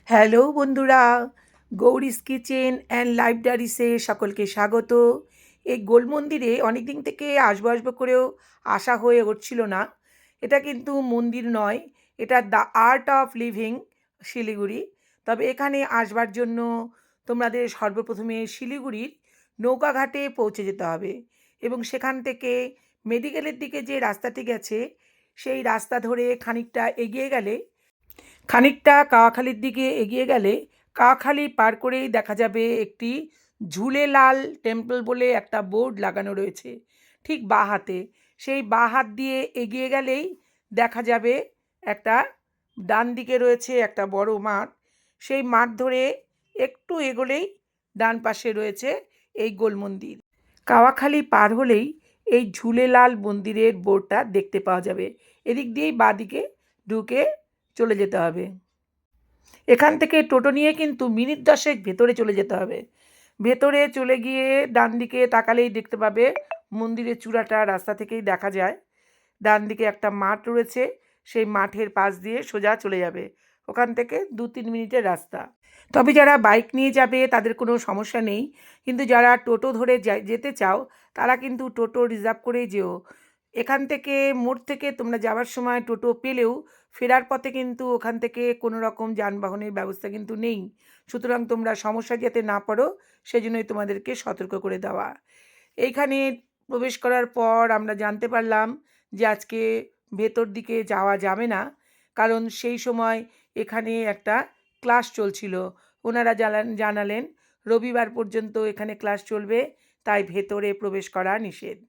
Hello বন্ধুরা, গৌরীস kitchen and লাইব্রেরিসে সকলকে স্বাগত। এই গোল মন্দিরে অনেক দিন থেকে আসবো আসবো করেও আসা হয়ে উঠছিল না। এটা কিন্তু মন্দির নয়, এটা the art of living Siliguri. তবে এখানে আসবার জন্য তোমাদের সর্বপ্রথমে শিলিগুড়ির নৌকাঘাটে পৌঁছে যেতে হবে এবং সেখান থেকে মেডিকেলের দিকে যে রাস্তাটি গেছে সেই রাস্তা ধরে খানিকটা কাওয়াখালীর দিকে এগিয়ে গেলে কাওয়াখালী পার করেই দেখা যাবে একটি ঝুলেলাল টেম্পল বলে একটা বোর্ড লাগানো রয়েছে ঠিক বাঁ হাতে। সেই বাঁ হাত দিয়ে এগিয়ে গেলেই দেখা যাবে একটা ডান দিকে রয়েছে একটা বড় মাঠ। সেই মাঠ ধরে একটু এগোলেই ডান পাশে রয়েছে এই গোল মন্দির। কাওয়াখালী পার হলেই এই ঝুলেলাল মন্দিরের বোর্ডটা দেখতে পাওয়া যাবে। এদিক দিয়েই বাঁদিকে ঢুকে চলে যেতে হবে। এখান থেকে টোটো নিয়ে কিন্তু মিনিট 10 ভেতরে চলে যেতে হবে। ভেতরে চলে গিয়ে ডান দিকে তাকালেই দেখতে পাবে মন্দিরের চূড়াটা রাস্তা থেকেই দেখা যায়। ডান দিকে একটা মাঠ রয়েছে, সেই মাঠের পাশ দিয়ে সোজা চলে যাবে। ওখান থেকে 2-3 মিনিটের রাস্তা। তবে যারা বাইক নিয়ে যাবে তাদের কোনো সমস্যা নেই, কিন্তু যারা টোটো ধরে যেতে চাও তারা কিন্তু টোটো রিজার্ভ করেই যেও। এখান থেকে মোড় থেকে তোমরা যাওয়ার সময় টোটো পেলেও ফেরার পথে কিন্তু ওখান থেকে কোনো রকম যানবাহনের ব্যবস্থা কিন্তু নেই। সুতরাং তোমরা সমস্যায় যাতে না পড়ো সেজন্যই তোমাদেরকে সতর্ক করে দেওয়া। এইখানে প্রবেশ করার পর আমরা জানতে পারলাম যে আজকে ভেতর দিকে যাওয়া যাবে না, কারণ সেই সময় এখানে একটা ক্লাস চলছিল। ওনারা জানালেন রবিবার পর্যন্ত এখানে ক্লাস চলবে, তাই ভেতরে প্রবেশ করা নিষেধ।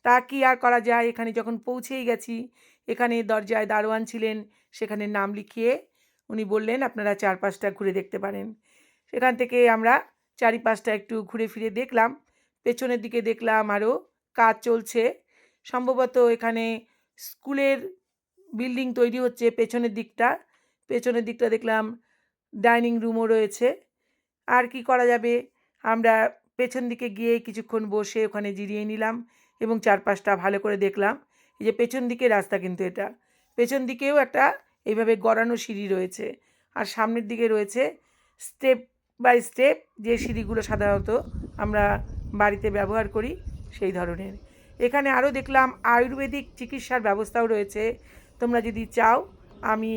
তা কি আর করা যায়, এখানে যখন পৌঁছেই গেছি। এখানে দরজায় দারোয়ান ছিলেন, সেখানে নাম লিখিয়ে উনি বললেন আপনারা চারপাশটা ঘুরে দেখতে পারেন। সেখান থেকে আমরা চারিপাশটা একটু ঘুরে ফিরে দেখলাম। পেছনের দিকে দেখলাম আরও কাজ চলছে, সম্ভবত এখানে স্কুলের বিল্ডিং তৈরি হচ্ছে। পেছনের দিকটা দেখলাম ডাইনিং রুমও রয়েছে। আর কি করা যাবে, আমরা পেছন দিকে গিয়ে কিছুক্ষণ বসে ওখানে জিরিয়ে নিলাম এবং চারপাশটা ভালো করে দেখলাম। এই যে পেছন দিকে রাস্তা, কিন্তু এটা পেছন দিকেও একটা এইভাবে গড়ানো সিঁড়ি রয়েছে, আর সামনের দিকে রয়েছে স্টেপ বাই স্টেপ যে সিঁড়িগুলো সাধারণত আমরা বাড়িতে ব্যবহার করি সেই ধরনের। এখানে আরও দেখলাম আয়ুর্বেদিক চিকিৎসার ব্যবস্থাও রয়েছে। তোমরা যদি চাও আমি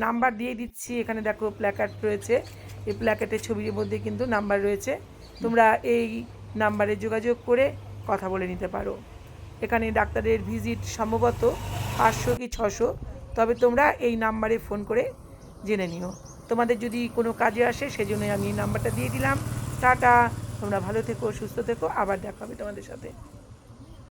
নাম্বার দিয়ে দিচ্ছি, এখানে দেখো প্ল্যাকার্ড রয়েছে, এই প্ল্যাকার্ডের ছবির মধ্যে কিন্তু নাম্বার রয়েছে। তোমরা এই নাম্বারে যোগাযোগ করে কথা বলে নিতে পারো। এখানে ডাক্তারের ভিজিট সম্ভবত 500 কি 600, তবে তোমরা এই নাম্বারে ফোন করে জেনে নিও। তোমাদের যদি কোনো কাজে আসে সেজন্যই আমি এই নাম্বারটা দিয়ে দিলাম। টাটা, তোমরা ভালো থেকো, সুস্থ থেকো, আবার দেখা হবে তোমাদের সাথে।